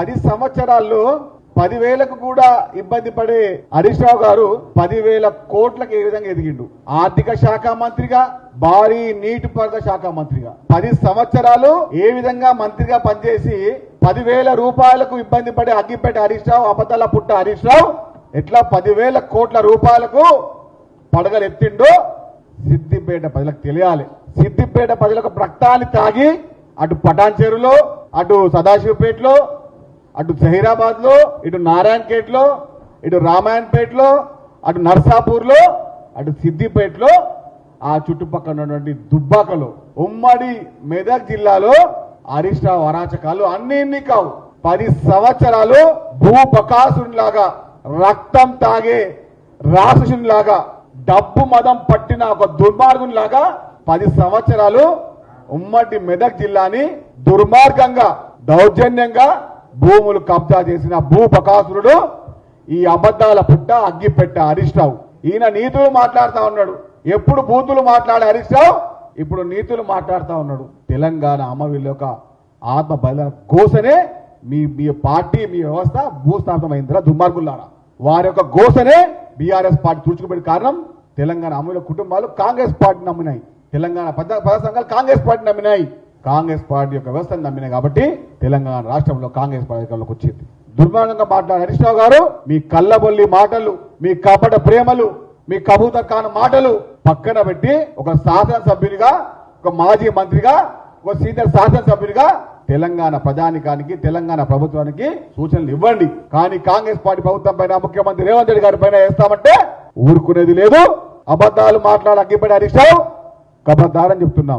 10 సంవత్సరాల్లో 10,000కు కూడా ఇబ్బంది పడే హరీష్ రావు గారు 10,000 కోట్లకు ఏ విధంగా ఎదిగిండు? ఆర్థిక శాఖ మంత్రిగా, భారీ నీటిపారుదల శాఖ మంత్రిగా 10 సంవత్సరాలు ఏ విధంగా మంత్రిగా పనిచేసి 10,000 రూపాయలకు ఇబ్బంది పడే అగ్గిపేట హరీష్ రావు, అబద్ధాల పుట్ట హరీష్ రావు ఎట్లా 10,000 కోట్ల రూపాయలకు పడగలు ఎత్తిండో సిద్దిపేట ప్రజలకు తెలియాలి. సిద్దిపేట ప్రజలకు రక్తాన్ని తాగి అటు పటాన్ చెరువులో, అటు సదాశివపేటలో, అటు జహీరాబాద్ లో, ఇటు నారాయణఖేట్లో, ఇటు రామాయణపేటలో, అటు నర్సాపూర్లో, అటు సిద్దిపేటలో, ఆ చుట్టుపక్కల ఉన్నటువంటి దుబ్బాకలో, ఉమ్మడి మెదక్ జిల్లాలో హరీష్ రావు అరాచకాలు అన్ని కావు. 10 సంవత్సరాలు భూబకాసునిలాగా, రక్తం తాగే రాక్షసునిలాగా, డబ్బు మదం పట్టిన ఒక దుర్మార్గునిలాగా 10 సంవత్సరాలు ఉమ్మడి మెదక్ జిల్లాని దుర్మార్గంగా, దౌర్జన్యంగా భూములు కబ్జా చేసిన భూబకాసురుడు ఈ అబద్ధాల పుట్ట అగ్గిపెట్ట హరీష్ రావు. ఈయన నీతులు మాట్లాడుతూ ఉన్నాడు. ఎప్పుడు బూతులు మాట్లాడే హరీష్ రావు ఇప్పుడు నీతులు మాట్లాడుతూ ఉన్నాడు. తెలంగాణ అమరుల యొక్క ఆత్మ బల గోసనే మీ పార్టీ, మీ వ్యవస్థ భూస్థాపితమైందిరా దుర్మార్గులారా. వారి యొక్క గోసనే బీఆర్ఎస్ పార్టీ తుడుచుకుపోయిన కారణం తెలంగాణ అమరుల కుటుంబాలు కాంగ్రెస్ పార్టీ నమ్మినాయి. తెలంగాణ పద సంఘాలు కాంగ్రెస్ పార్టీ నమ్మినాయి. కాంగ్రెస్ పార్టీ యొక్క వ్యవస్థను నమ్మినాయి కాబట్టి తెలంగాణ రాష్ట్రంలో కాంగ్రెస్ పార్టీలోకి వచ్చింది. దుర్మార్గంగా మాట్లాడే హరీష్ రావు గారు మీ కళ్ళబొల్లి మాటలు, మీ కపట ప్రేమలు, మీ కబూతర్ ఖాన్ మాటలు పక్కన పెట్టి ఒక శాసనసభ్యునిగా, ఒక మాజీ మంత్రిగా, ఒక సీనియర్ శాసనసభ్యునిగా తెలంగాణ ప్రజానికానికి, తెలంగాణ ప్రభుత్వానికి సూచనలు ఇవ్వండి. కానీ కాంగ్రెస్ పార్టీ ప్రభుత్వం పైన, ముఖ్యమంత్రి రేవంత్ రెడ్డి గారి పైన వేస్తామంటే ఊరుకునేది లేదు. అబద్ధాలు మాట్లాడే అగ్గిపెట్టే హరీష్ రావు కబద్దారని చెప్తున్నాం.